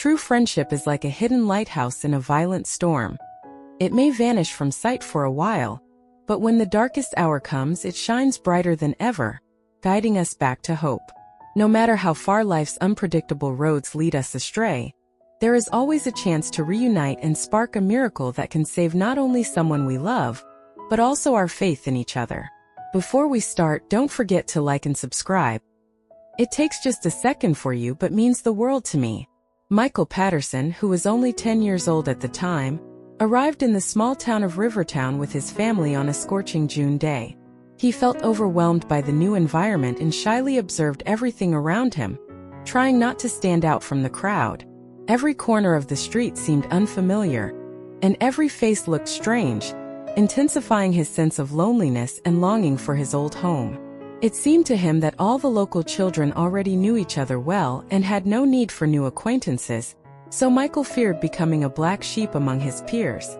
True friendship is like a hidden lighthouse in a violent storm. It may vanish from sight for a while, but when the darkest hour comes, it shines brighter than ever, guiding us back to hope. No matter how far life's unpredictable roads lead us astray, there is always a chance to reunite and spark a miracle that can save not only someone we love, but also our faith in each other. Before we start, don't forget to like and subscribe. It takes just a second for you but means the world to me. Michael Patterson, who was only 10 years old at the time, arrived in the small town of Rivertown with his family on a scorching June day. He felt overwhelmed by the new environment and shyly observed everything around him, trying not to stand out from the crowd. Every corner of the street seemed unfamiliar, and every face looked strange, intensifying his sense of loneliness and longing for his old home. It seemed to him that all the local children already knew each other well and had no need for new acquaintances, so Michael feared becoming a black sheep among his peers.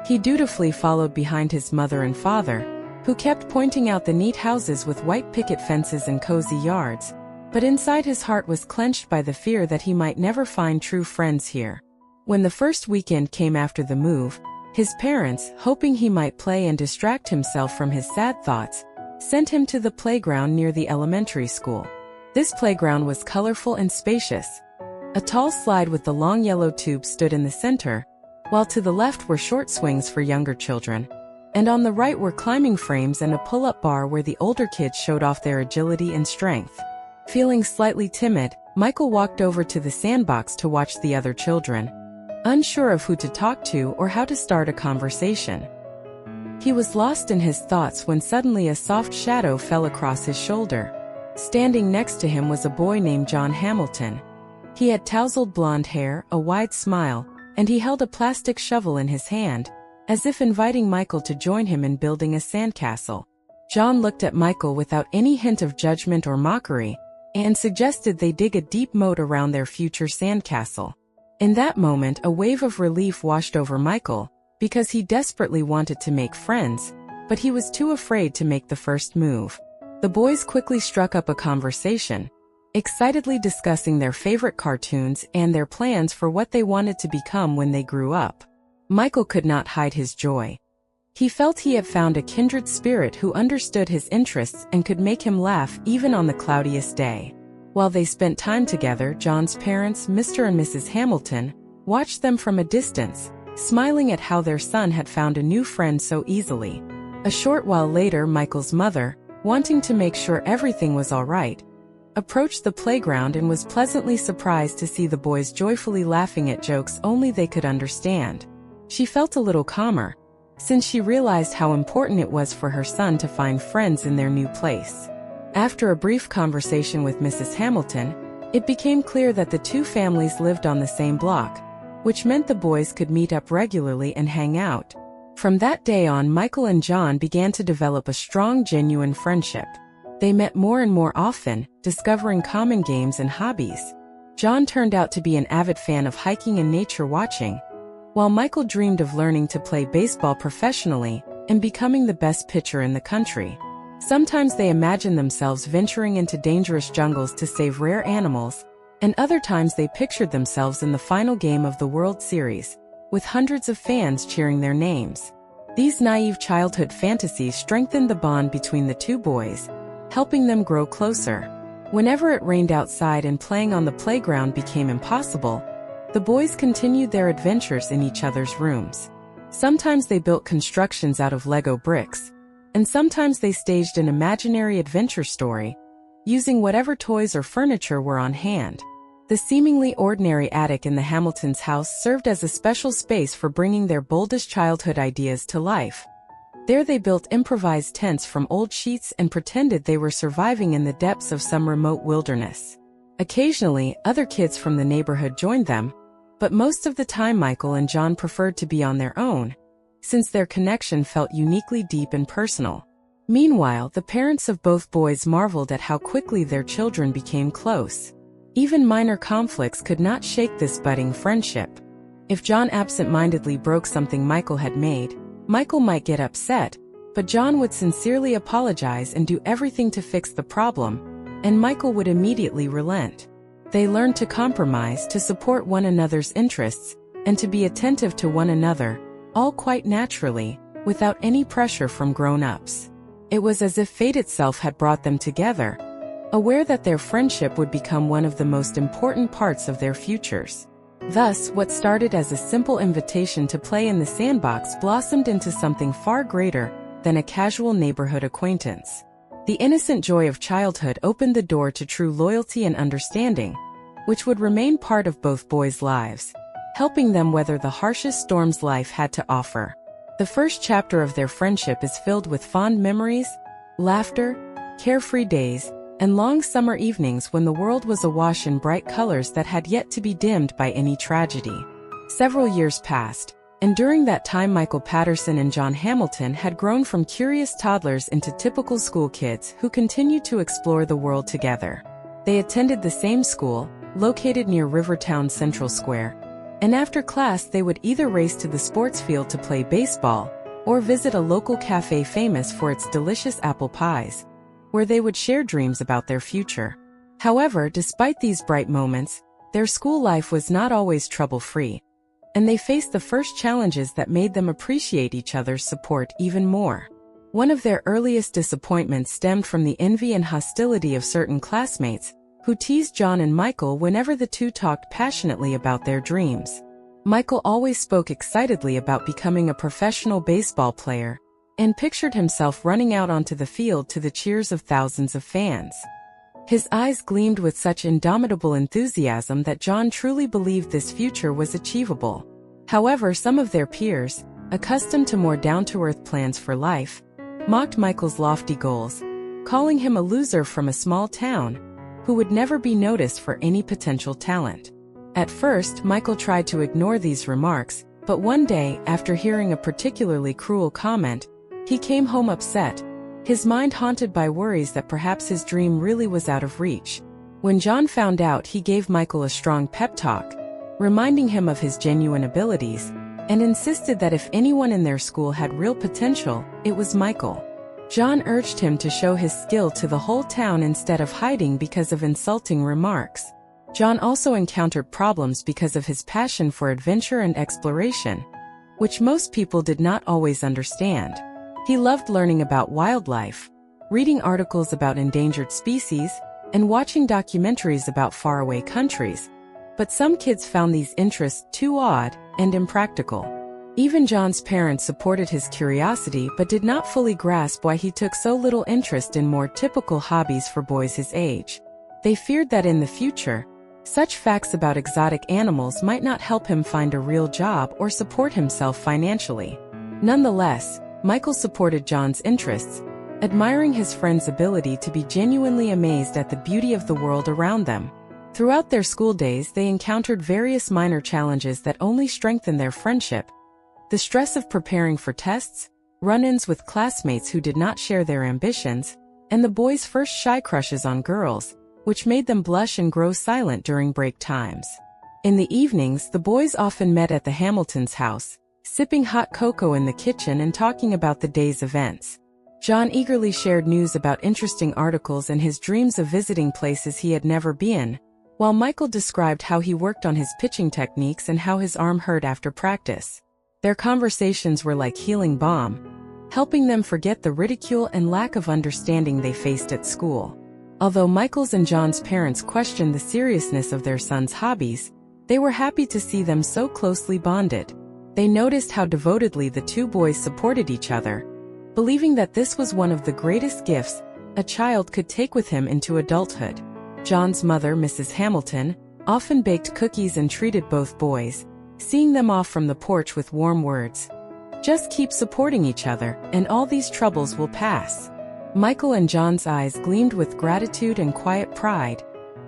He dutifully followed behind his mother and father, who kept pointing out the neat houses with white picket fences and cozy yards, but inside his heart was clenched by the fear that he might never find true friends here. When the first weekend came after the move, his parents, hoping he might play and distract himself from his sad thoughts, sent him to the playground near the elementary school. This playground was colorful and spacious. A tall slide with the long yellow tube stood in the center, while to the left were short swings for younger children, and on the right were climbing frames and a pull-up bar where the older kids showed off their agility and strength. Feeling slightly timid, Michael walked over to the sandbox to watch the other children, unsure of who to talk to or how to start a conversation. He was lost in his thoughts when suddenly a soft shadow fell across his shoulder. Standing next to him was a boy named John Hamilton. He had tousled blonde hair, a wide smile, and he held a plastic shovel in his hand, as if inviting Michael to join him in building a sandcastle. John looked at Michael without any hint of judgment or mockery, and suggested they dig a deep moat around their future sandcastle. In that moment, a wave of relief washed over Michael, because he desperately wanted to make friends, but he was too afraid to make the first move. The boys quickly struck up a conversation, excitedly discussing their favorite cartoons and their plans for what they wanted to become when they grew up. Michael could not hide his joy. He felt he had found a kindred spirit who understood his interests and could make him laugh even on the cloudiest day. While they spent time together, John's parents, Mr. and Mrs. Hamilton, watched them from a distance, smiling at how their son had found a new friend so easily. A short while later, Michael's mother, wanting to make sure everything was all right, approached the playground and was pleasantly surprised to see the boys joyfully laughing at jokes only they could understand. She felt a little calmer, since she realized how important it was for her son to find friends in their new place. After a brief conversation with Mrs. Hamilton, it became clear that the two families lived on the same block, which meant the boys could meet up regularly and hang out. From that day on, Michael and John began to develop a strong, genuine friendship. They met more and more often, discovering common games and hobbies. John turned out to be an avid fan of hiking and nature watching, while Michael dreamed of learning to play baseball professionally and becoming the best pitcher in the country. Sometimes they imagined themselves venturing into dangerous jungles to save rare animals, and other times they pictured themselves in the final game of the World Series, with hundreds of fans cheering their names. These naive childhood fantasies strengthened the bond between the two boys, helping them grow closer. Whenever it rained outside and playing on the playground became impossible, the boys continued their adventures in each other's rooms. Sometimes they built constructions out of Lego bricks, and sometimes they staged an imaginary adventure story, using whatever toys or furniture were on hand. The seemingly ordinary attic in the Hamiltons' house served as a special space for bringing their boldest childhood ideas to life. There they built improvised tents from old sheets and pretended they were surviving in the depths of some remote wilderness. Occasionally, other kids from the neighborhood joined them, but most of the time Michael and John preferred to be on their own, since their connection felt uniquely deep and personal. Meanwhile, the parents of both boys marveled at how quickly their children became close. Even minor conflicts could not shake this budding friendship. If John absent-mindedly broke something Michael had made, Michael might get upset, but John would sincerely apologize and do everything to fix the problem, and Michael would immediately relent. They learned to compromise, to support one another's interests, and to be attentive to one another, all quite naturally, without any pressure from grown-ups. It was as if fate itself had brought them together, aware that their friendship would become one of the most important parts of their futures. Thus, what started as a simple invitation to play in the sandbox blossomed into something far greater than a casual neighborhood acquaintance. The innocent joy of childhood opened the door to true loyalty and understanding, which would remain part of both boys' lives, helping them weather the harshest storms life had to offer. The first chapter of their friendship is filled with fond memories, laughter, carefree days, and long summer evenings when the world was awash in bright colors that had yet to be dimmed by any tragedy. Several years passed, and during that time Michael Patterson and John Hamilton had grown from curious toddlers into typical school kids who continued to explore the world together. They attended the same school, located near Rivertown Central Square, and after class they would either race to the sports field to play baseball or visit a local cafe famous for its delicious apple pies, where they would share dreams about their future. However, despite these bright moments, their school life was not always trouble-free, and they faced the first challenges that made them appreciate each other's support even more. One of their earliest disappointments stemmed from the envy and hostility of certain classmates, who teased John and Michael whenever the two talked passionately about their dreams. Michael always spoke excitedly about becoming a professional baseball player, and pictured himself running out onto the field to the cheers of thousands of fans. His eyes gleamed with such indomitable enthusiasm that John truly believed this future was achievable. However, some of their peers, accustomed to more down-to-earth plans for life, mocked Michael's lofty goals, calling him a loser from a small town who would never be noticed for any potential talent. At first, Michael tried to ignore these remarks, but one day, after hearing a particularly cruel comment, he came home upset, his mind haunted by worries that perhaps his dream really was out of reach. When John found out, he gave Michael a strong pep talk, reminding him of his genuine abilities, and insisted that if anyone in their school had real potential, it was Michael. John urged him to show his skill to the whole town instead of hiding because of insulting remarks. John also encountered problems because of his passion for adventure and exploration, which most people did not always understand. He loved learning about wildlife, reading articles about endangered species, and watching documentaries about faraway countries. But some kids found these interests too odd and impractical. Even John's parents supported his curiosity but did not fully grasp why he took so little interest in more typical hobbies for boys his age. They feared that in the future, such facts about exotic animals might not help him find a real job or support himself financially. Nonetheless, Michael supported John's interests, admiring his friend's ability to be genuinely amazed at the beauty of the world around them. Throughout their school days, they encountered various minor challenges that only strengthened their friendship. The stress of preparing for tests, run-ins with classmates who did not share their ambitions, and the boys' first shy crushes on girls, which made them blush and grow silent during break times. In the evenings, the boys often met at the Hamiltons' house, sipping hot cocoa in the kitchen and talking about the day's events. John eagerly shared news about interesting articles and his dreams of visiting places he had never been, while Michael described how he worked on his pitching techniques and how his arm hurt after practice. Their conversations were like healing balm, helping them forget the ridicule and lack of understanding they faced at school. Although Michael's and John's parents questioned the seriousness of their son's hobbies, they were happy to see them so closely bonded. They noticed how devotedly the two boys supported each other, believing that this was one of the greatest gifts a child could take with him into adulthood. John's mother, Mrs. Hamilton, often baked cookies and treated both boys, seeing them off from the porch with warm words. "Just keep supporting each other, and all these troubles will pass." Michael and John's eyes gleamed with gratitude and quiet pride,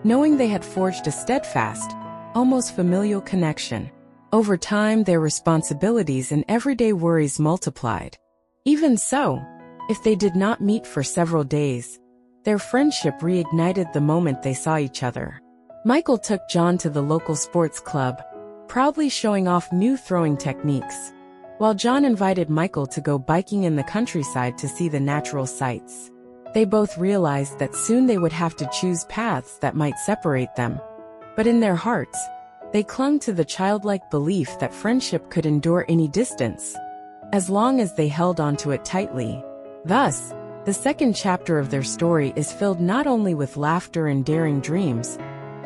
knowing they had forged a steadfast, almost familial connection. Over time, their responsibilities and everyday worries multiplied. Even so, if they did not meet for several days, their friendship reignited the moment they saw each other. Michael took John to the local sports club, proudly showing off new throwing techniques, while John invited Michael to go biking in the countryside to see the natural sights. They both realized that soon they would have to choose paths that might separate them, But in their hearts, they clung to the childlike belief that friendship could endure any distance, as long as they held onto it tightly. Thus, the second chapter of their story is filled not only with laughter and daring dreams,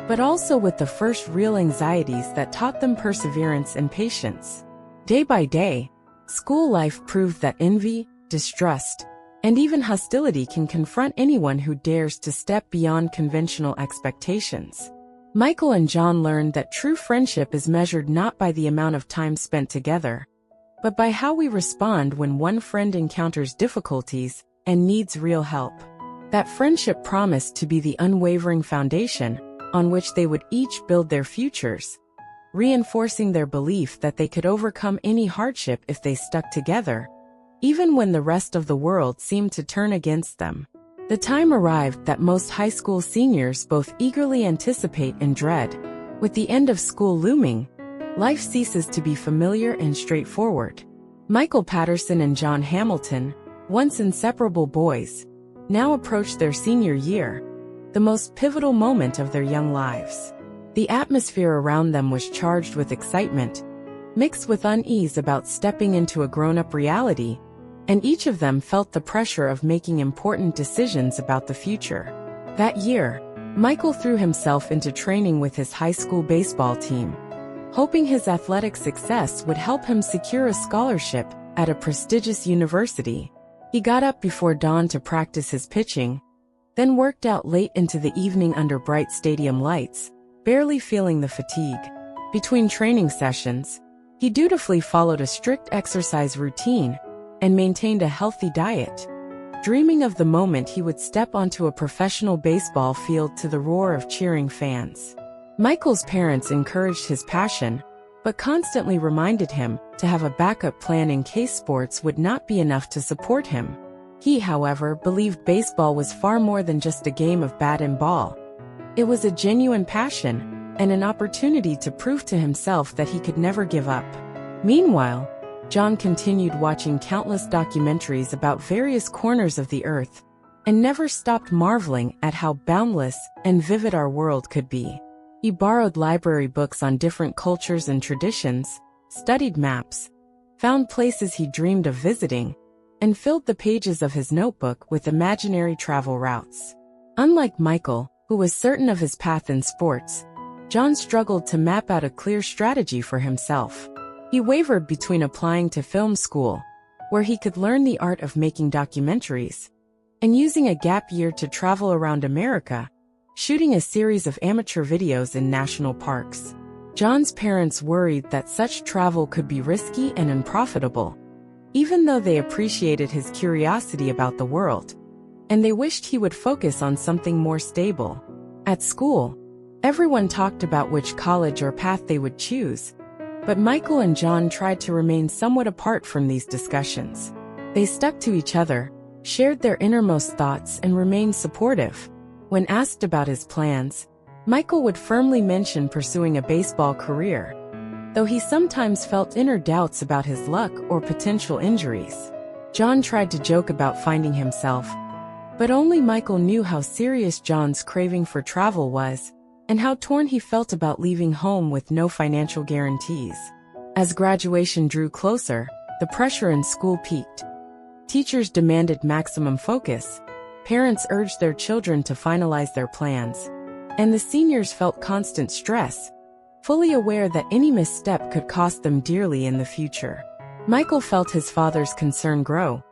but also with the first real anxieties that taught them perseverance and patience. Day by day, school life proved that envy, distrust, and even hostility can confront anyone who dares to step beyond conventional expectations. Michael and John learned that true friendship is measured not by the amount of time spent together, but by how we respond when one friend encounters difficulties and needs real help. That friendship promised to be the unwavering foundation on which they would each build their futures, reinforcing their belief that they could overcome any hardship if they stuck together, even when the rest of the world seemed to turn against them. The time arrived that most high school seniors both eagerly anticipate and dread. With the end of school looming, life ceases to be familiar and straightforward. Michael Patterson and John Hamilton, once inseparable boys, now approached their senior year, the most pivotal moment of their young lives. The atmosphere around them was charged with excitement, mixed with unease about stepping into a grown-up reality, and each of them felt the pressure of making important decisions about the future. That year, Michael threw himself into training with his high school baseball team, hoping his athletic success would help him secure a scholarship at a prestigious university. He got up before dawn to practice his pitching, then worked out late into the evening under bright stadium lights, barely feeling the fatigue. Between training sessions, he dutifully followed a strict exercise routine and maintained a healthy diet, dreaming of the moment he would step onto a professional baseball field to the roar of cheering fans. Michael's parents encouraged his passion, but constantly reminded him to have a backup plan in case sports would not be enough to support him. He, however, believed baseball was far more than just a game of bat and ball. It was a genuine passion and an opportunity to prove to himself that he could never give up. Meanwhile, John continued watching countless documentaries about various corners of the earth and never stopped marveling at how boundless and vivid our world could be. He borrowed library books on different cultures and traditions, studied maps, found places he dreamed of visiting, and filled the pages of his notebook with imaginary travel routes. Unlike Michael, who was certain of his path in sports, John struggled to map out a clear strategy for himself. He wavered between applying to film school, where he could learn the art of making documentaries, and using a gap year to travel around America, shooting a series of amateur videos in national parks. John's parents worried that such travel could be risky and unprofitable, even though they appreciated his curiosity about the world, and they wished he would focus on something more stable. At school, everyone talked about which college or path they would choose, but Michael and John tried to remain somewhat apart from these discussions. They stuck to each other, shared their innermost thoughts, and remained supportive. When asked about his plans, Michael would firmly mention pursuing a baseball career, though he sometimes felt inner doubts about his luck or potential injuries. John tried to joke about finding himself, but only Michael knew how serious John's craving for travel was, and how torn he felt about leaving home with no financial guarantees. As graduation drew closer, the pressure in school peaked. Teachers demanded maximum focus, parents urged their children to finalize their plans, and the seniors felt constant stress, fully aware that any misstep could cost them dearly in the future. Michael felt his father's concern grow,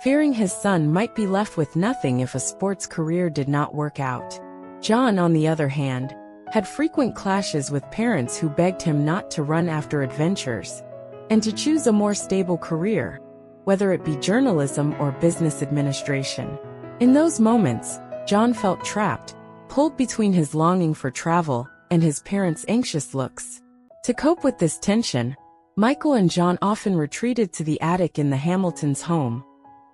fearing his son might be left with nothing if a sports career did not work out. John, on the other hand, had frequent clashes with parents who begged him not to run after adventures, and to choose a more stable career, whether it be journalism or business administration. In those moments, John felt trapped, pulled between his longing for travel and his parents' anxious looks. To cope with this tension, Michael and John often retreated to the attic in the Hamiltons' home,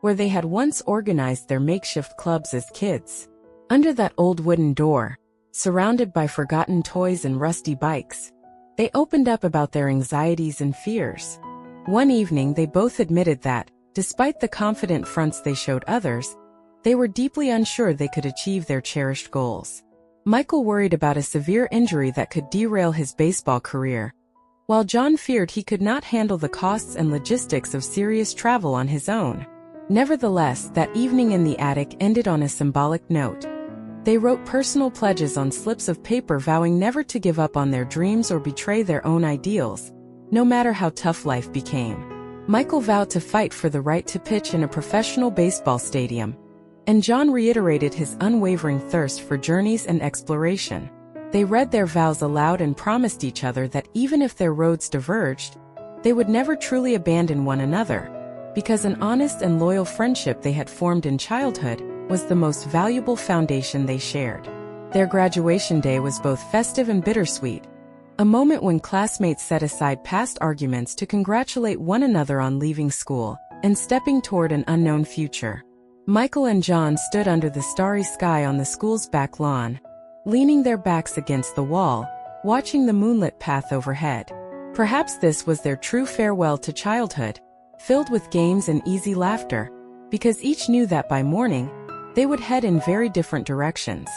where they had once organized their makeshift clubs as kids. Under that old wooden door, surrounded by forgotten toys and rusty bikes, they opened up about their anxieties and fears. One evening they both admitted that, despite the confident fronts they showed others, they were deeply unsure they could achieve their cherished goals. Michael worried about a severe injury that could derail his baseball career, while John feared he could not handle the costs and logistics of serious travel on his own. Nevertheless, that evening in the attic ended on a symbolic note. They wrote personal pledges on slips of paper vowing never to give up on their dreams or betray their own ideals, no matter how tough life became. Michael vowed to fight for the right to pitch in a professional baseball stadium, and John reiterated his unwavering thirst for journeys and exploration. They read their vows aloud and promised each other that even if their roads diverged, they would never truly abandon one another, because an honest and loyal friendship they had formed in childhood was the most valuable foundation they shared. Their graduation day was both festive and bittersweet, a moment when classmates set aside past arguments to congratulate one another on leaving school and stepping toward an unknown future. Michael and John stood under the starry sky on the school's back lawn, leaning their backs against the wall, watching the moonlit path overhead. Perhaps this was their true farewell to childhood, filled with games and easy laughter, because each knew that by morning, they would head in very different directions.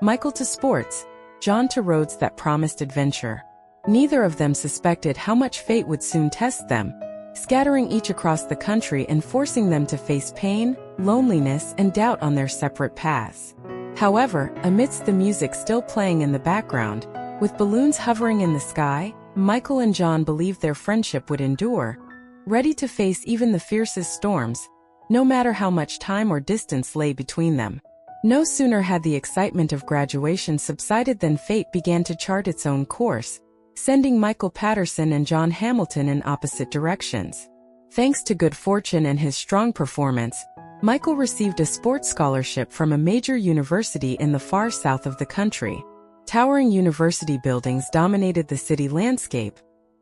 Michael to sports, John to roads that promised adventure. Neither of them suspected how much fate would soon test them, scattering each across the country and forcing them to face pain, loneliness, and doubt on their separate paths. However, amidst the music still playing in the background, with balloons hovering in the sky, Michael and John believed their friendship would endure, ready to face even the fiercest storms, no matter how much time or distance lay between them. No sooner had the excitement of graduation subsided than fate began to chart its own course, sending Michael Patterson and John Hamilton in opposite directions. Thanks to good fortune and his strong performance, Michael received a sports scholarship from a major university in the far south of the country. Towering university buildings dominated the city landscape,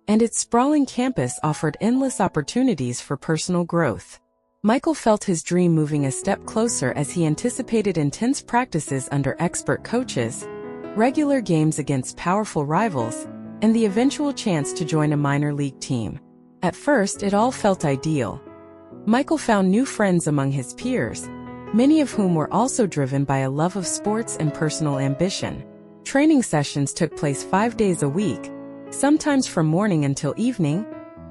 and its sprawling campus offered endless opportunities for personal growth. Michael felt his dream moving a step closer as he anticipated intense practices under expert coaches, regular games against powerful rivals, and the eventual chance to join a minor league team. At first, it all felt ideal. Michael found new friends among his peers, many of whom were also driven by a love of sports and personal ambition. Training sessions took place 5 days a week, sometimes from morning until evening,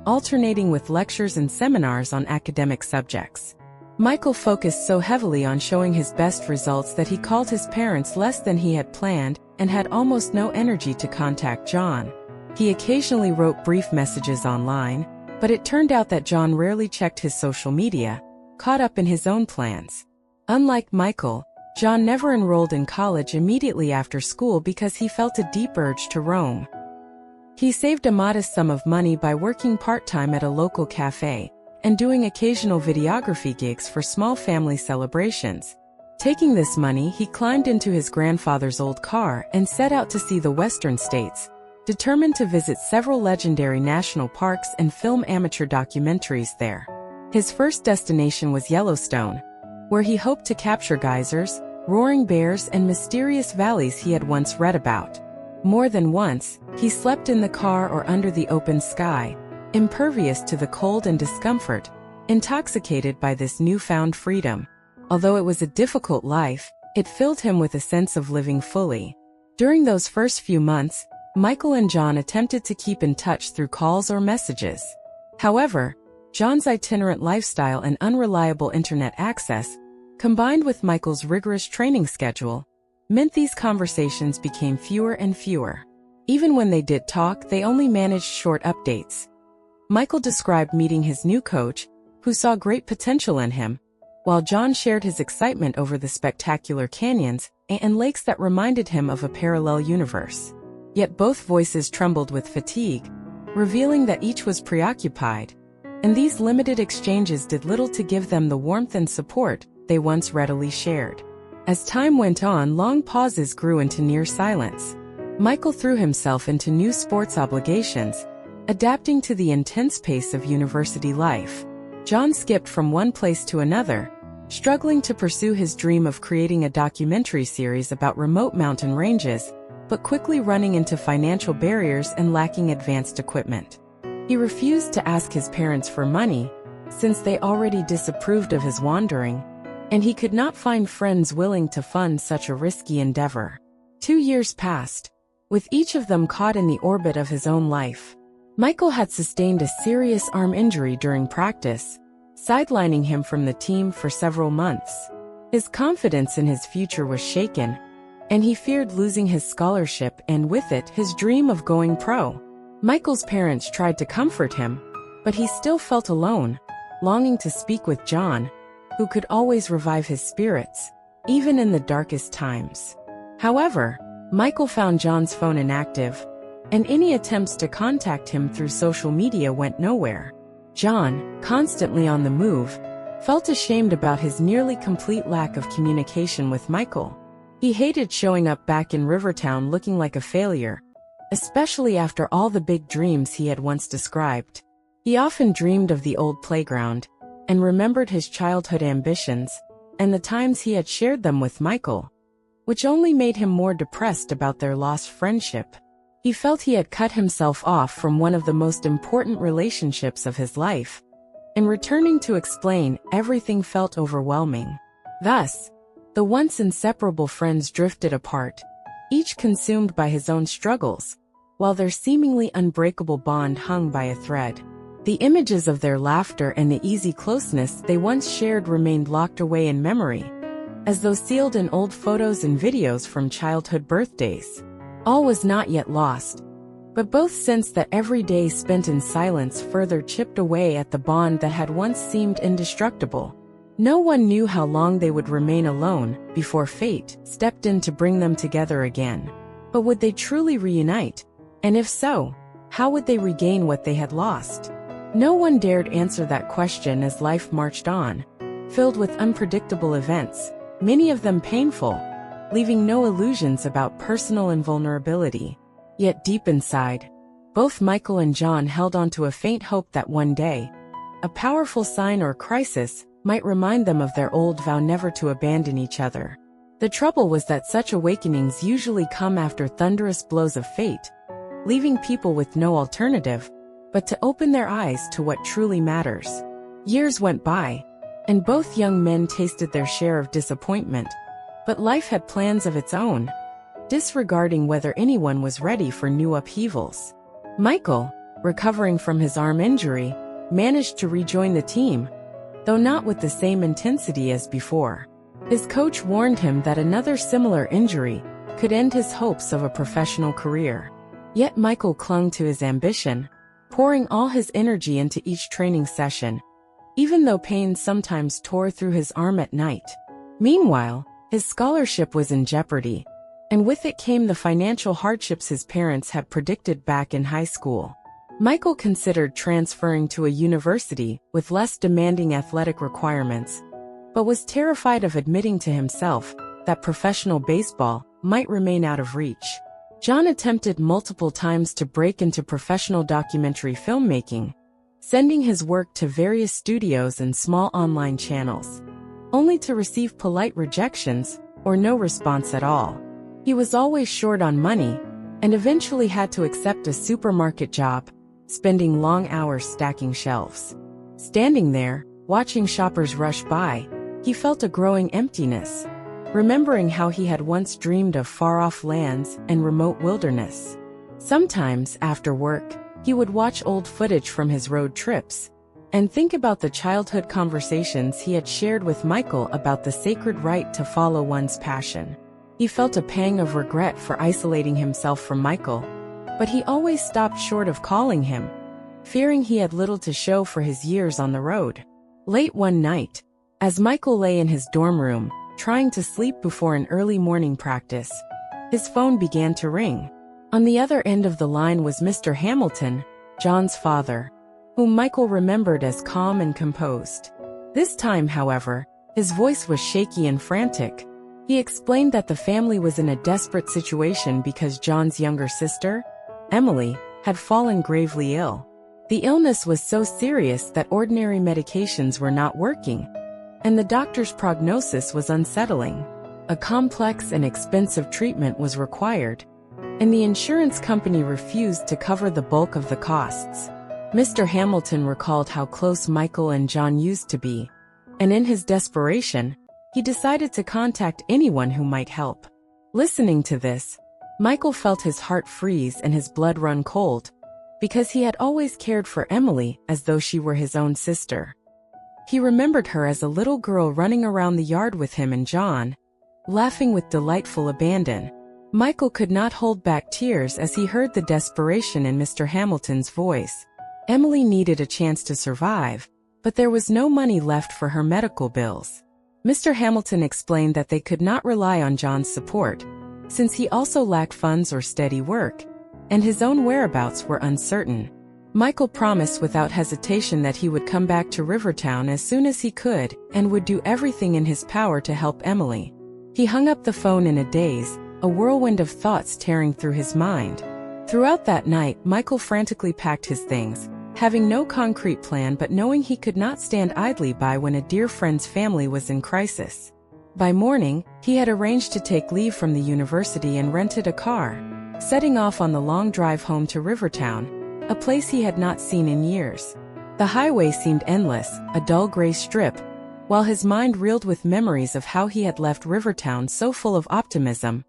alternating with lectures and seminars on academic subjects. Michael focused so heavily on showing his best results that he called his parents less than he had planned and had almost no energy to contact John. He occasionally wrote brief messages online, but it turned out that John rarely checked his social media, caught up in his own plans. Unlike Michael, John never enrolled in college immediately after school because he felt a deep urge to roam. He saved a modest sum of money by working part-time at a local cafe and doing occasional videography gigs for small family celebrations. Taking this money, he climbed into his grandfather's old car and set out to see the western states, determined to visit several legendary national parks and film amateur documentaries there. His first destination was Yellowstone, where he hoped to capture geysers, roaring bears, and mysterious valleys he had once read about. More than once, he slept in the car or under the open sky, impervious to the cold and discomfort, intoxicated by this newfound freedom. Although it was a difficult life, it filled him with a sense of living fully. During those first few months, Michael and John attempted to keep in touch through calls or messages. However, John's itinerant lifestyle and unreliable internet access, combined with Michael's rigorous training schedule, meant these conversations became fewer and fewer. Even when they did talk, they only managed short updates. Michael described meeting his new coach, who saw great potential in him, while John shared his excitement over the spectacular canyons and lakes that reminded him of a parallel universe. Yet both voices trembled with fatigue, revealing that each was preoccupied, and these limited exchanges did little to give them the warmth and support they once readily shared. As time went on, long pauses grew into near silence. Michael threw himself into new sports obligations, adapting to the intense pace of university life. John skipped from one place to another, struggling to pursue his dream of creating a documentary series about remote mountain ranges, but quickly running into financial barriers and lacking advanced equipment. He refused to ask his parents for money, since they already disapproved of his wandering, and he could not find friends willing to fund such a risky endeavor. 2 years passed, with each of them caught in the orbit of his own life. Michael had sustained a serious arm injury during practice, sidelining him from the team for several months. His confidence in his future was shaken, and he feared losing his scholarship and with it his dream of going pro. Michael's parents tried to comfort him, but he still felt alone, longing to speak with John, who could always revive his spirits, even in the darkest times. However, Michael found John's phone inactive, and any attempts to contact him through social media went nowhere. John, constantly on the move, felt ashamed about his nearly complete lack of communication with Michael. He hated showing up back in Rivertown looking like a failure, especially after all the big dreams he had once described. He often dreamed of the old playground, and remembered his childhood ambitions, and the times he had shared them with Michael, which only made him more depressed about their lost friendship. He felt he had cut himself off from one of the most important relationships of his life, and returning to explain everything felt overwhelming. Thus, the once inseparable friends drifted apart, each consumed by his own struggles, while their seemingly unbreakable bond hung by a thread. The images of their laughter and the easy closeness they once shared remained locked away in memory, as though sealed in old photos and videos from childhood birthdays. All was not yet lost, but both sensed that every day spent in silence further chipped away at the bond that had once seemed indestructible. No one knew how long they would remain alone before fate stepped in to bring them together again. But would they truly reunite? And if so, how would they regain what they had lost? No one dared answer that question as life marched on, filled with unpredictable events, many of them painful, leaving no illusions about personal invulnerability. Yet deep inside, both Michael and John held on to a faint hope that one day, a powerful sign or crisis might remind them of their old vow never to abandon each other. The trouble was that such awakenings usually come after thunderous blows of fate, leaving people with no alternative but to open their eyes to what truly matters. Years went by, and both young men tasted their share of disappointment, but life had plans of its own, disregarding whether anyone was ready for new upheavals. Michael, recovering from his arm injury, managed to rejoin the team, though not with the same intensity as before. His coach warned him that another similar injury could end his hopes of a professional career. Yet Michael clung to his ambition, pouring all his energy into each training session, even though pain sometimes tore through his arm at night. Meanwhile, his scholarship was in jeopardy, and with it came the financial hardships his parents had predicted back in high school. Michael considered transferring to a university with less demanding athletic requirements, but was terrified of admitting to himself that professional baseball might remain out of reach. John attempted multiple times to break into professional documentary filmmaking, sending his work to various studios and small online channels, only to receive polite rejections or no response at all. He was always short on money, and eventually had to accept a supermarket job, spending long hours stacking shelves. Standing there, watching shoppers rush by, he felt a growing emptiness, remembering how he had once dreamed of far-off lands and remote wilderness. Sometimes, after work, he would watch old footage from his road trips, and think about the childhood conversations he had shared with Michael about the sacred right to follow one's passion. He felt a pang of regret for isolating himself from Michael, but he always stopped short of calling him, fearing he had little to show for his years on the road. Late one night, as Michael lay in his dorm room, trying to sleep before an early morning practice, his phone began to ring. On the other end of the line was Mr. Hamilton, John's father, whom Michael remembered as calm and composed. This time, however, his voice was shaky and frantic. He explained that the family was in a desperate situation because John's younger sister, Emily, had fallen gravely ill. The illness was so serious that ordinary medications were not working, and the doctor's prognosis was unsettling. A complex and expensive treatment was required, and the insurance company refused to cover the bulk of the costs. Mr. Hamilton recalled how close Michael and John used to be, and in his desperation, he decided to contact anyone who might help. Listening to this, Michael felt his heart freeze and his blood run cold, because he had always cared for Emily as though she were his own sister. He remembered her as a little girl running around the yard with him and John, laughing with delightful abandon. Michael could not hold back tears as he heard the desperation in Mr. Hamilton's voice. Emily needed a chance to survive, but there was no money left for her medical bills. Mr. Hamilton explained that they could not rely on John's support, since he also lacked funds or steady work, and his own whereabouts were uncertain. Michael promised without hesitation that he would come back to Rivertown as soon as he could and would do everything in his power to help Emily. He hung up the phone in a daze, a whirlwind of thoughts tearing through his mind. Throughout that night, Michael frantically packed his things, having no concrete plan but knowing he could not stand idly by when a dear friend's family was in crisis. By morning, he had arranged to take leave from the university and rented a car, setting off on the long drive home to Rivertown, a place he had not seen in years. The highway seemed endless, a dull gray strip, while his mind reeled with memories of how he had left Rivertown so full of optimism,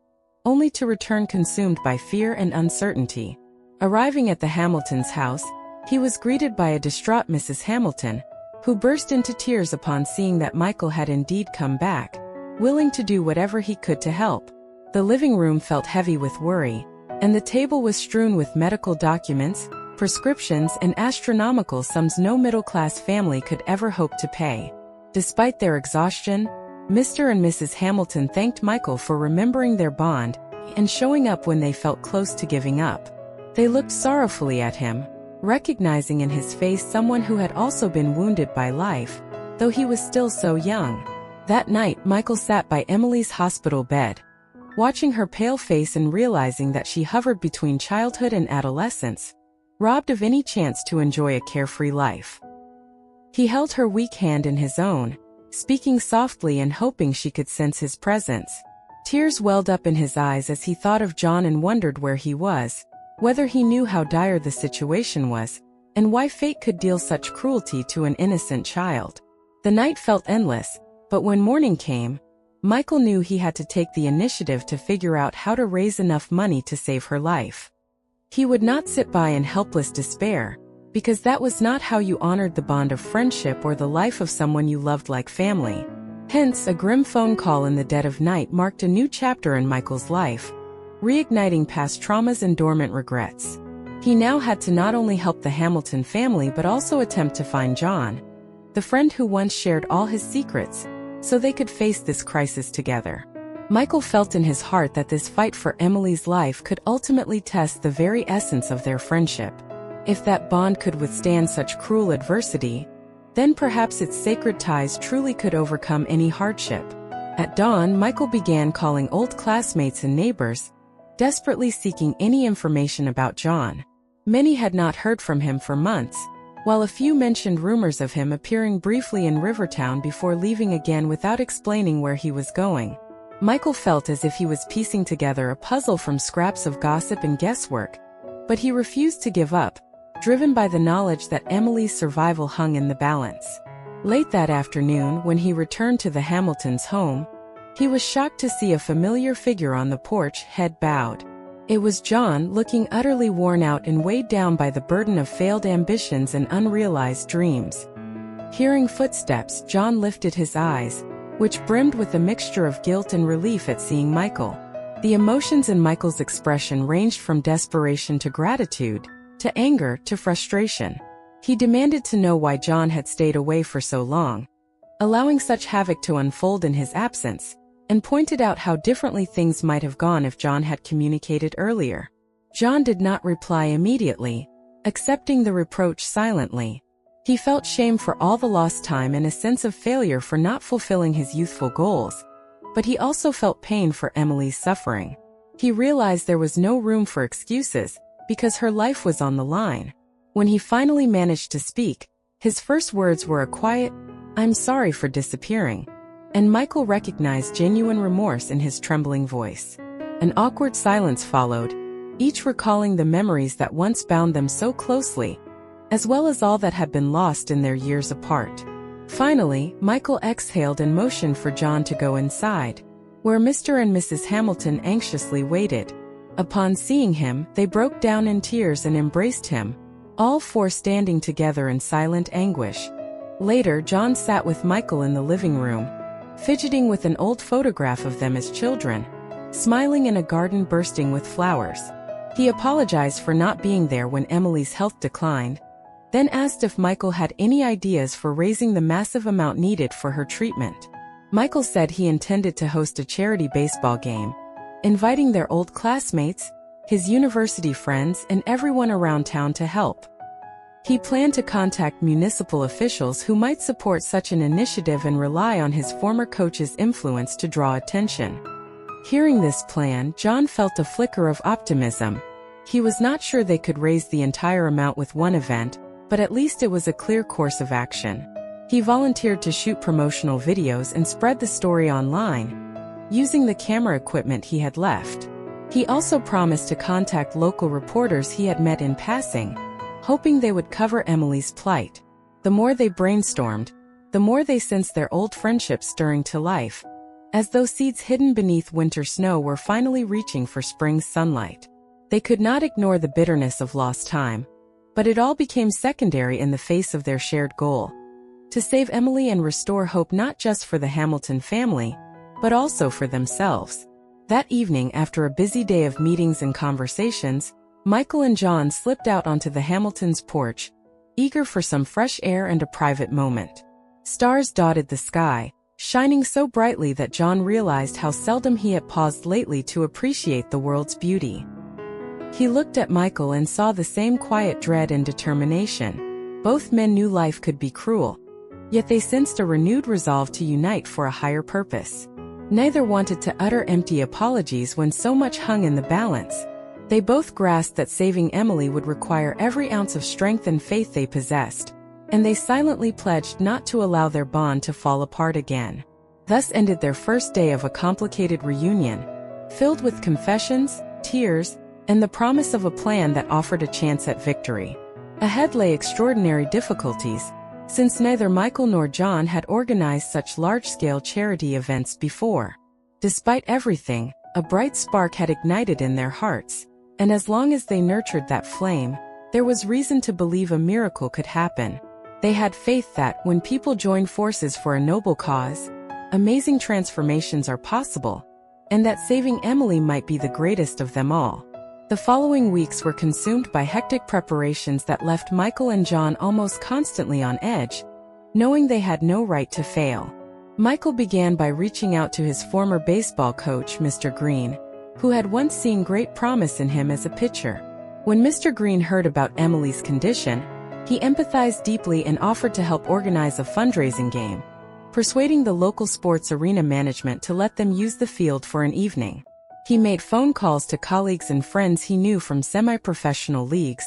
only to return consumed by fear and uncertainty. Arriving at the Hamiltons' house, he was greeted by a distraught Mrs. Hamilton, who burst into tears upon seeing that Michael had indeed come back, willing to do whatever he could to help. The living room felt heavy with worry, and the table was strewn with medical documents, prescriptions, and astronomical sums no middle-class family could ever hope to pay. Despite their exhaustion, Mr. and Mrs. Hamilton thanked Michael for remembering their bond and showing up when they felt close to giving up. They looked sorrowfully at him, recognizing in his face someone who had also been wounded by life, though he was still so young. That night, Michael sat by Emily's hospital bed, watching her pale face and realizing that she hovered between childhood and adolescence, robbed of any chance to enjoy a carefree life. He held her weak hand in his own, speaking softly and hoping she could sense his presence. Tears welled up in his eyes as he thought of John and wondered where he was, whether he knew how dire the situation was, and why fate could deal such cruelty to an innocent child. The night felt endless, but when morning came, Michael knew he had to take the initiative to figure out how to raise enough money to save her life. He would not sit by in helpless despair, because that was not how you honored the bond of friendship or the life of someone you loved like family. Hence, a grim phone call in the dead of night marked a new chapter in Michael's life, reigniting past traumas and dormant regrets. He now had to not only help the Hamilton family but also attempt to find John, the friend who once shared all his secrets, so they could face this crisis together. Michael felt in his heart that this fight for Emily's life could ultimately test the very essence of their friendship. If that bond could withstand such cruel adversity, then perhaps its sacred ties truly could overcome any hardship. At dawn, Michael began calling old classmates and neighbors, desperately seeking any information about John. Many had not heard from him for months, while a few mentioned rumors of him appearing briefly in Rivertown before leaving again without explaining where he was going. Michael felt as if he was piecing together a puzzle from scraps of gossip and guesswork, but he refused to give up, driven by the knowledge that Emily's survival hung in the balance. Late that afternoon, when he returned to the Hamiltons' home, he was shocked to see a familiar figure on the porch, head bowed. It was John, looking utterly worn out and weighed down by the burden of failed ambitions and unrealized dreams. Hearing footsteps, John lifted his eyes, which brimmed with a mixture of guilt and relief at seeing Michael. The emotions in Michael's expression ranged from desperation to gratitude, to anger to frustration. He demanded to know why John had stayed away for so long, allowing such havoc to unfold in his absence, and pointed out how differently things might have gone if John had communicated earlier. John did not reply immediately, accepting the reproach silently. He felt shame for all the lost time and a sense of failure for not fulfilling his youthful goals, but he also felt pain for Emily's suffering. He realized there was no room for excuses, because her life was on the line. When he finally managed to speak, his first words were a quiet, "I'm sorry for disappearing," and Michael recognized genuine remorse in his trembling voice. An awkward silence followed, each recalling the memories that once bound them so closely, as well as all that had been lost in their years apart. Finally, Michael exhaled and motioned for John to go inside. where Mr. and Mrs. Hamilton anxiously waited. Upon seeing him, they broke down in tears and embraced him, all four standing together in silent anguish. Later, John sat with Michael in the living room, fidgeting with an old photograph of them as children, smiling in a garden bursting with flowers. He apologized for not being there when Emily's health declined, then asked if Michael had any ideas for raising the massive amount needed for her treatment. Michael said he intended to host a charity baseball game, inviting their old classmates, his university friends, and everyone around town to help. He planned to contact municipal officials who might support such an initiative and rely on his former coach's influence to draw attention. Hearing this plan, John felt a flicker of optimism. He was not sure they could raise the entire amount with one event, but at least it was a clear course of action. He volunteered to shoot promotional videos and spread the story online, using the camera equipment he had left. He also promised to contact local reporters he had met in passing, hoping they would cover Emily's plight. The more they brainstormed, the more they sensed their old friendship stirring to life, as though seeds hidden beneath winter snow were finally reaching for spring's sunlight. They could not ignore the bitterness of lost time, but it all became secondary in the face of their shared goal: to save Emily and restore hope not just for the Hamilton family, but also for themselves. That evening, after a busy day of meetings and conversations, Michael and John slipped out onto the Hamiltons' porch, eager for some fresh air and a private moment. Stars dotted the sky, shining so brightly that John realized how seldom he had paused lately to appreciate the world's beauty. He looked at Michael and saw the same quiet dread and determination. Both men knew life could be cruel, yet they sensed a renewed resolve to unite for a higher purpose. Neither wanted to utter empty apologies when so much hung in the balance. They both grasped that saving Emily would require every ounce of strength and faith they possessed, and they silently pledged not to allow their bond to fall apart again. Thus ended their first day of a complicated reunion, filled with confessions, tears, and the promise of a plan that offered a chance at victory. Ahead lay extraordinary difficulties, since neither Michael nor John had organized such large-scale charity events before. Despite everything, a bright spark had ignited in their hearts, and as long as they nurtured that flame, there was reason to believe a miracle could happen. They had faith that, when people join forces for a noble cause, amazing transformations are possible, and that saving Emily might be the greatest of them all. The following weeks were consumed by hectic preparations that left Michael and John almost constantly on edge, knowing they had no right to fail. Michael began by reaching out to his former baseball coach, Mr. Green, who had once seen great promise in him as a pitcher. When Mr. Green heard about Emily's condition, he empathized deeply and offered to help organize a fundraising game, persuading the local sports arena management to let them use the field for an evening. He made phone calls to colleagues and friends he knew from semi-professional leagues,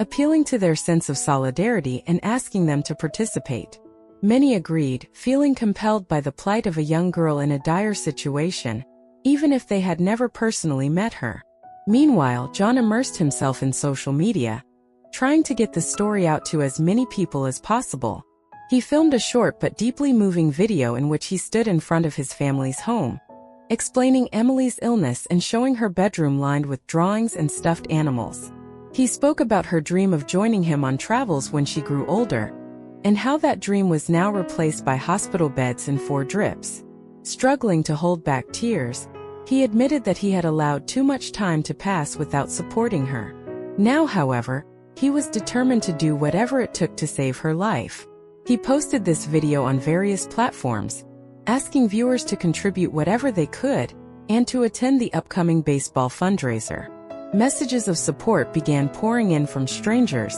appealing to their sense of solidarity and asking them to participate. Many agreed, feeling compelled by the plight of a young girl in a dire situation, even if they had never personally met her. Meanwhile, John immersed himself in social media, trying to get the story out to as many people as possible. He filmed a short but deeply moving video in which he stood in front of his family's home, explaining Emily's illness and showing her bedroom lined with drawings and stuffed animals. He spoke about her dream of joining him on travels when she grew older, and how that dream was now replaced by hospital beds and 4 drips. Struggling to hold back tears, he admitted that he had allowed too much time to pass without supporting her. Now, however, he was determined to do whatever it took to save her life. He posted this video on various platforms, asking viewers to contribute whatever they could, and to attend the upcoming baseball fundraiser. Messages of support began pouring in from strangers,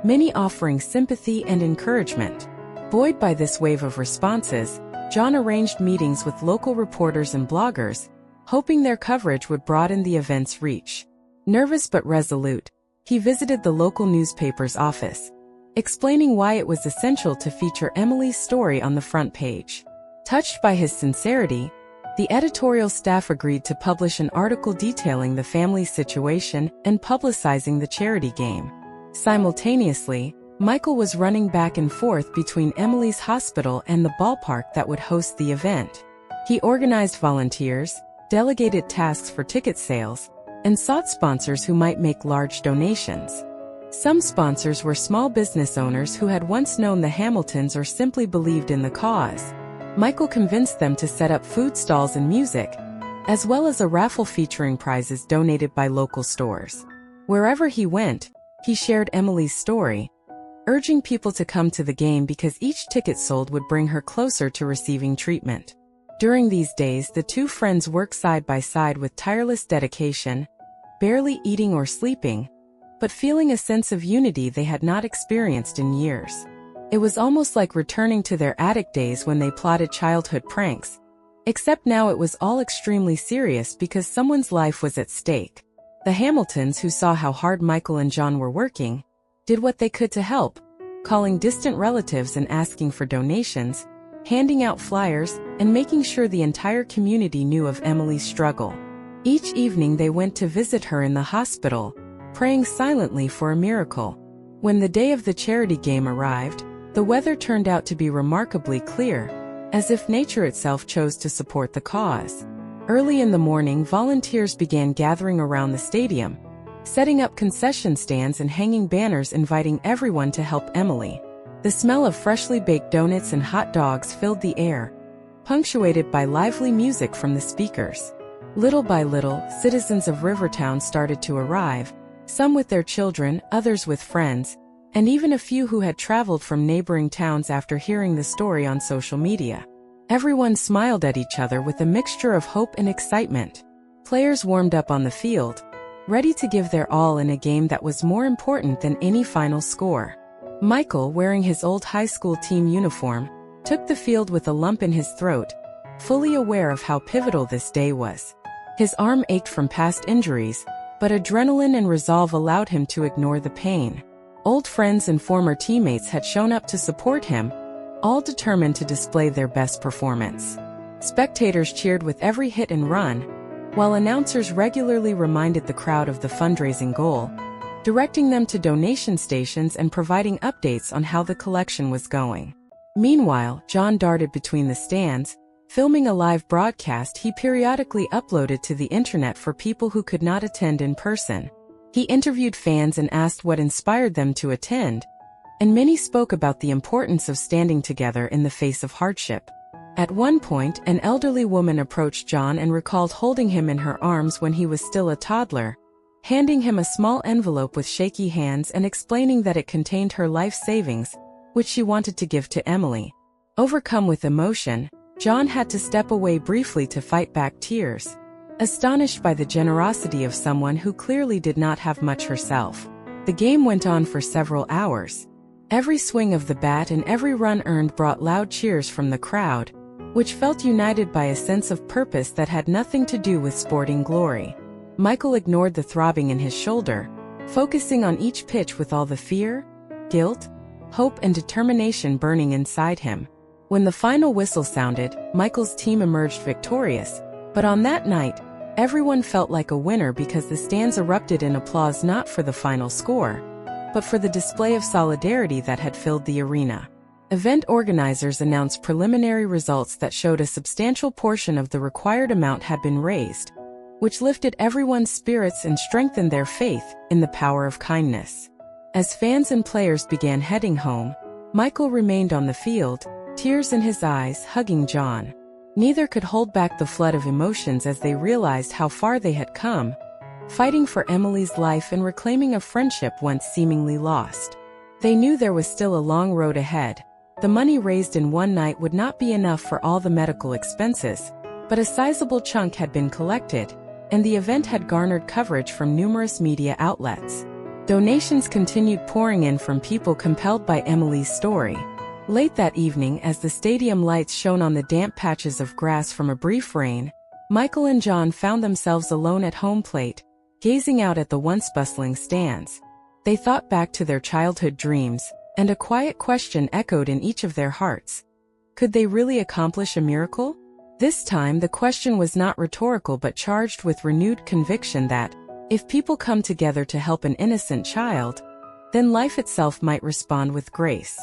many offering sympathy and encouragement. Buoyed by this wave of responses, John arranged meetings with local reporters and bloggers, hoping their coverage would broaden the event's reach. Nervous but resolute, he visited the local newspaper's office, explaining why it was essential to feature Emily's story on the front page. Touched by his sincerity, the editorial staff agreed to publish an article detailing the family's situation and publicizing the charity game. Simultaneously, Michael was running back and forth between Emily's hospital and the ballpark that would host the event. He organized volunteers, delegated tasks for ticket sales, and sought sponsors who might make large donations. Some sponsors were small business owners who had once known the Hamiltons or simply believed in the cause. Michael convinced them to set up food stalls and music, as well as a raffle featuring prizes donated by local stores. Wherever he went, he shared Emily's story, urging people to come to the game because each ticket sold would bring her closer to receiving treatment. During these days, the two friends worked side by side with tireless dedication, barely eating or sleeping, but feeling a sense of unity they had not experienced in years. It was almost like returning to their attic days when they plotted childhood pranks, except now it was all extremely serious because someone's life was at stake. The Hamiltons, who saw how hard Michael and John were working, did what they could to help, calling distant relatives and asking for donations, handing out flyers, and making sure the entire community knew of Emily's struggle. Each evening they went to visit her in the hospital, praying silently for a miracle. When the day of the charity game arrived, the weather turned out to be remarkably clear, as if nature itself chose to support the cause. Early in the morning, volunteers began gathering around the stadium, setting up concession stands and hanging banners inviting everyone to help Emily. The smell of freshly baked donuts and hot dogs filled the air, punctuated by lively music from the speakers. Little by little, citizens of Rivertown started to arrive, some with their children, others with friends, and even a few who had traveled from neighboring towns after hearing the story on social media. Everyone smiled at each other with a mixture of hope and excitement. Players warmed up on the field, ready to give their all in a game that was more important than any final score. Michael, wearing his old high school team uniform, took the field with a lump in his throat, fully aware of how pivotal this day was. His arm ached from past injuries, but adrenaline and resolve allowed him to ignore the pain. Old friends and former teammates had shown up to support him, all determined to display their best performance. Spectators cheered with every hit and run, while announcers regularly reminded the crowd of the fundraising goal, directing them to donation stations and providing updates on how the collection was going. Meanwhile, John darted between the stands, filming a live broadcast he periodically uploaded to the internet for people who could not attend in person. He interviewed fans and asked what inspired them to attend, and many spoke about the importance of standing together in the face of hardship. At one point, an elderly woman approached John and recalled holding him in her arms when he was still a toddler, handing him a small envelope with shaky hands and explaining that it contained her life savings, which she wanted to give to Emily. Overcome with emotion, John had to step away briefly to fight back tears, astonished by the generosity of someone who clearly did not have much herself. The game went on for several hours. Every swing of the bat and every run earned brought loud cheers from the crowd, which felt united by a sense of purpose that had nothing to do with sporting glory. Michael ignored the throbbing in his shoulder, focusing on each pitch with all the fear, guilt, hope and determination burning inside him. When the final whistle sounded, Michael's team emerged victorious, but on that night, everyone felt like a winner because the stands erupted in applause not for the final score, but for the display of solidarity that had filled the arena. Event organizers announced preliminary results that showed a substantial portion of the required amount had been raised, which lifted everyone's spirits and strengthened their faith in the power of kindness. As fans and players began heading home, Michael remained on the field, tears in his eyes, hugging John. Neither could hold back the flood of emotions as they realized how far they had come, fighting for Emily's life and reclaiming a friendship once seemingly lost. They knew there was still a long road ahead. The money raised in one night would not be enough for all the medical expenses, but a sizable chunk had been collected, and the event had garnered coverage from numerous media outlets. Donations continued pouring in from people compelled by Emily's story. Late that evening, as the stadium lights shone on the damp patches of grass from a brief rain, Michael and John found themselves alone at home plate, gazing out at the once bustling stands. They thought back to their childhood dreams, and a quiet question echoed in each of their hearts. Could they really accomplish a miracle? This time the question was not rhetorical but charged with renewed conviction that, if people come together to help an innocent child, then life itself might respond with grace.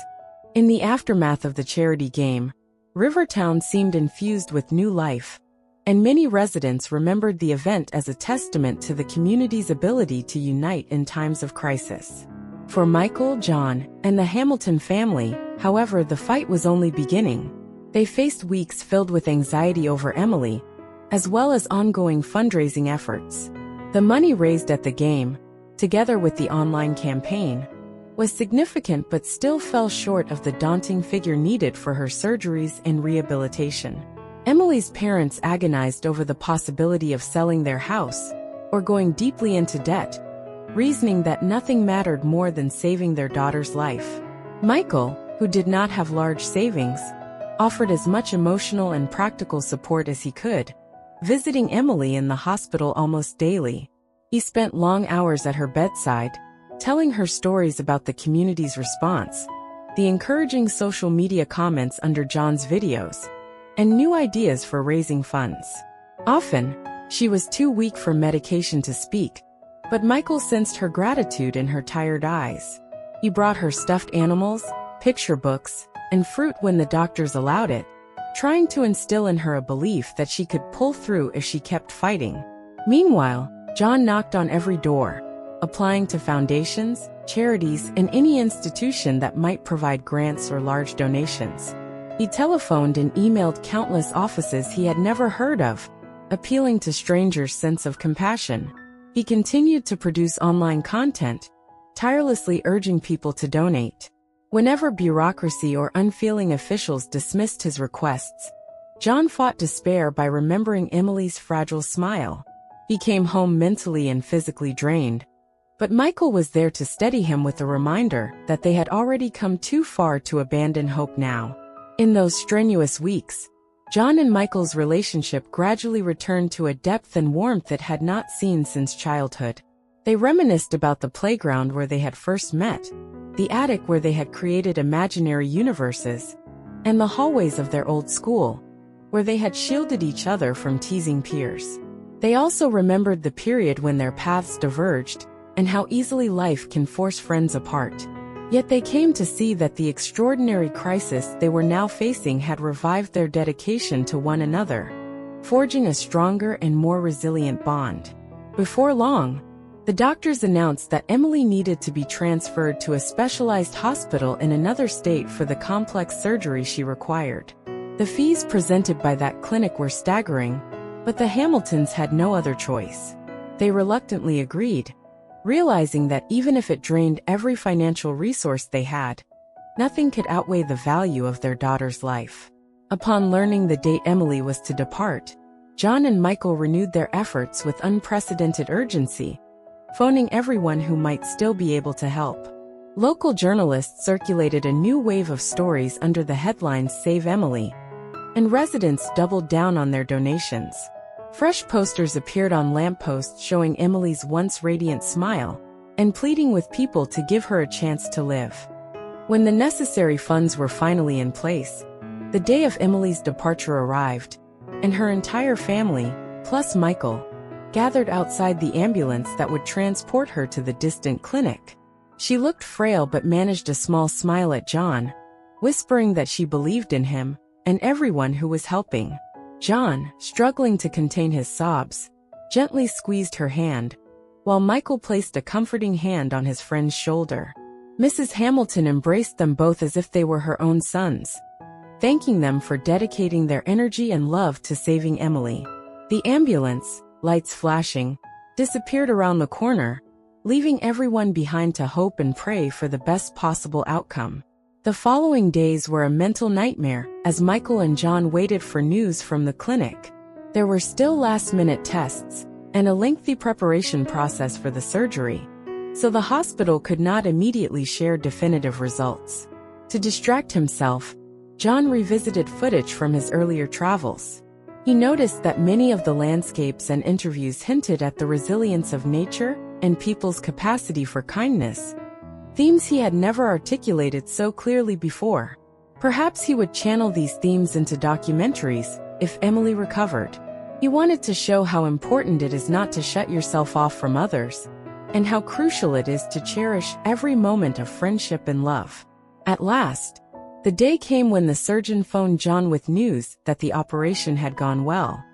In the aftermath of the charity game, Rivertown seemed infused with new life, and many residents remembered the event as a testament to the community's ability to unite in times of crisis. For Michael, John, and the Hamilton family, however, the fight was only beginning. They faced weeks filled with anxiety over Emily, as well as ongoing fundraising efforts. The money raised at the game, together with the online campaign, was significant but still fell short of the daunting figure needed for her surgeries and rehabilitation. Emily's parents agonized over the possibility of selling their house or going deeply into debt, reasoning that nothing mattered more than saving their daughter's life. Michael, who did not have large savings, offered as much emotional and practical support as he could, visiting Emily in the hospital almost daily. He spent long hours at her bedside, telling her stories about the community's response, the encouraging social media comments under John's videos, and new ideas for raising funds. Often, she was too weak for medication to speak, but Michael sensed her gratitude in her tired eyes. He brought her stuffed animals, picture books, and fruit when the doctors allowed it, trying to instill in her a belief that she could pull through if she kept fighting. Meanwhile, John knocked on every door, applying to foundations, charities, and any institution that might provide grants or large donations. He telephoned and emailed countless offices he had never heard of, appealing to strangers' sense of compassion. He continued to produce online content, tirelessly urging people to donate. Whenever bureaucracy or unfeeling officials dismissed his requests, John fought despair by remembering Emily's fragile smile. He came home mentally and physically drained, but Michael was there to steady him with a reminder that they had already come too far to abandon hope now. In those strenuous weeks, John and Michael's relationship gradually returned to a depth and warmth it had not seen since childhood. They reminisced about the playground where they had first met, the attic where they had created imaginary universes, and the hallways of their old school, where they had shielded each other from teasing peers. They also remembered the period when their paths diverged, and how easily life can force friends apart. Yet they came to see that the extraordinary crisis they were now facing had revived their dedication to one another, forging a stronger and more resilient bond. Before long, the doctors announced that Emily needed to be transferred to a specialized hospital in another state for the complex surgery she required. The fees presented by that clinic were staggering, but the Hamiltons had no other choice. They reluctantly agreed, realizing that even if it drained every financial resource they had, nothing could outweigh the value of their daughter's life. Upon learning the date Emily was to depart, John and Michael renewed their efforts with unprecedented urgency, phoning everyone who might still be able to help. Local journalists circulated a new wave of stories under the headlines "Save Emily," and residents doubled down on their donations. Fresh posters appeared on lampposts showing Emily's once radiant smile and pleading with people to give her a chance to live. When the necessary funds were finally in place, the day of Emily's departure arrived, and her entire family, plus Michael, gathered outside the ambulance that would transport her to the distant clinic. She looked frail but managed a small smile at John, whispering that she believed in him and everyone who was helping. John, struggling to contain his sobs, gently squeezed her hand, while Michael placed a comforting hand on his friend's shoulder. Mrs. Hamilton embraced them both as if they were her own sons, thanking them for dedicating their energy and love to saving Emily. The ambulance, lights flashing, disappeared around the corner, leaving everyone behind to hope and pray for the best possible outcome. The following days were a mental nightmare as Michael and John waited for news from the clinic. There were still last-minute tests and a lengthy preparation process for the surgery, so the hospital could not immediately share definitive results. To distract himself, John revisited footage from his earlier travels. He noticed that many of the landscapes and interviews hinted at the resilience of nature and people's capacity for kindness, themes he had never articulated so clearly before. Perhaps he would channel these themes into documentaries if Emily recovered. He wanted to show how important it is not to shut yourself off from others, and how crucial it is to cherish every moment of friendship and love. At last, The day came when the surgeon phoned John with news that the operation had gone well.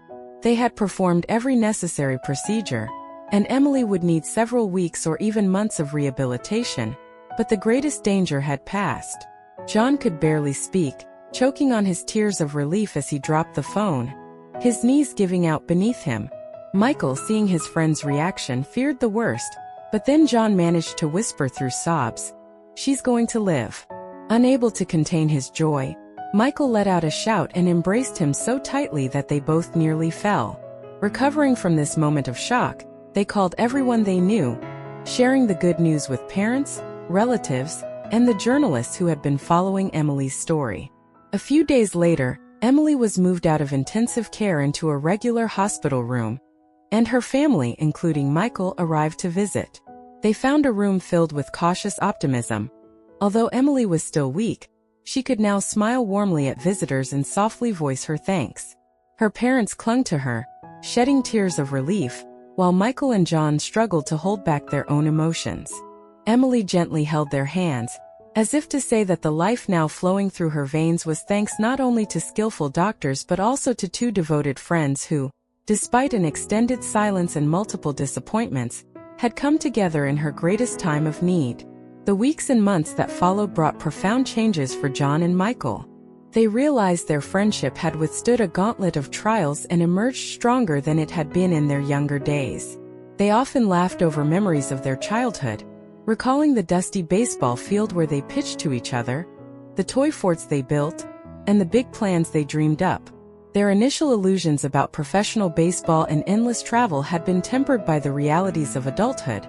They had performed every necessary procedure, and Emily would need several weeks or even months of rehabilitation, but the greatest danger had passed. John could barely speak, choking on his tears of relief as he dropped the phone, his knees giving out beneath him. Michael, seeing his friend's reaction, feared the worst, but then John managed to whisper through sobs, "She's going to live." Unable to contain his joy, Michael let out a shout and embraced him so tightly that they both nearly fell. Recovering from this moment of shock, they called everyone they knew, sharing the good news with parents, relatives, and the journalists who had been following Emily's story. A few days later, Emily was moved out of intensive care into a regular hospital room, and her family, including Michael, arrived to visit. They found a room filled with cautious optimism. Although Emily was still weak, she could now smile warmly at visitors and softly voice her thanks. Her parents clung to her, shedding tears of relief, while Michael and John struggled to hold back their own emotions. Emily gently held their hands, as if to say that the life now flowing through her veins was thanks not only to skillful doctors but also to two devoted friends who, despite an extended silence and multiple disappointments, had come together in her greatest time of need. The weeks and months that followed brought profound changes for John and Michael. They realized their friendship had withstood a gauntlet of trials and emerged stronger than it had been in their younger days. They often laughed over memories of their childhood, recalling the dusty baseball field where they pitched to each other, the toy forts they built, and the big plans they dreamed up. Their initial illusions about professional baseball and endless travel had been tempered by the realities of adulthood,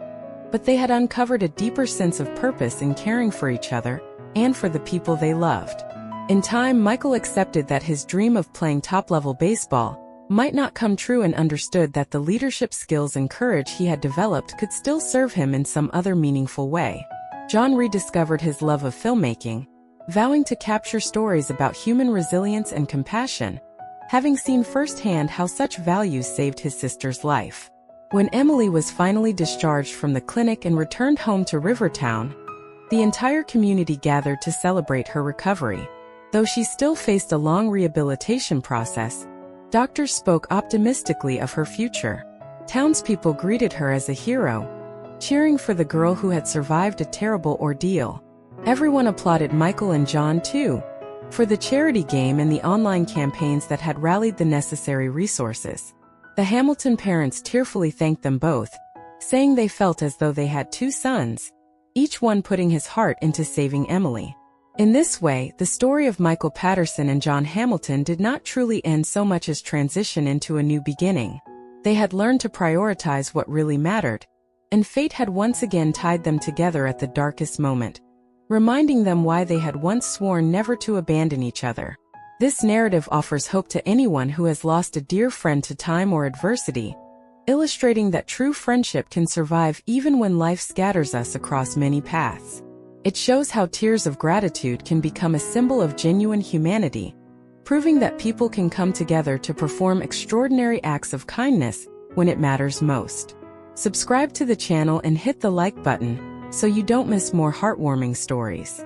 but they had uncovered a deeper sense of purpose in caring for each other and for the people they loved. In time, Michael accepted that his dream of playing top-level baseball might not come true and understood that the leadership skills and courage he had developed could still serve him in some other meaningful way. John rediscovered his love of filmmaking, vowing to capture stories about human resilience and compassion, having seen firsthand how such values saved his sister's life. When Emily was finally discharged from the clinic and returned home to Rivertown, the entire community gathered to celebrate her recovery. Though she still faced a long rehabilitation process, doctors spoke optimistically of her future. Townspeople greeted her as a hero, cheering for the girl who had survived a terrible ordeal. Everyone applauded Michael and John too, for the charity game and the online campaigns that had rallied the necessary resources. The Hamilton parents tearfully thanked them both, saying they felt as though they had two sons, each one putting his heart into saving Emily. In this way, the story of Michael Patterson and John Hamilton did not truly end so much as transition into a new beginning. They had learned to prioritize what really mattered, and fate had once again tied them together at the darkest moment, reminding them why they had once sworn never to abandon each other. This narrative offers hope to anyone who has lost a dear friend to time or adversity, illustrating that true friendship can survive even when life scatters us across many paths. It shows how tears of gratitude can become a symbol of genuine humanity, proving that people can come together to perform extraordinary acts of kindness when it matters most. Subscribe to the channel and hit the like button so you don't miss more heartwarming stories.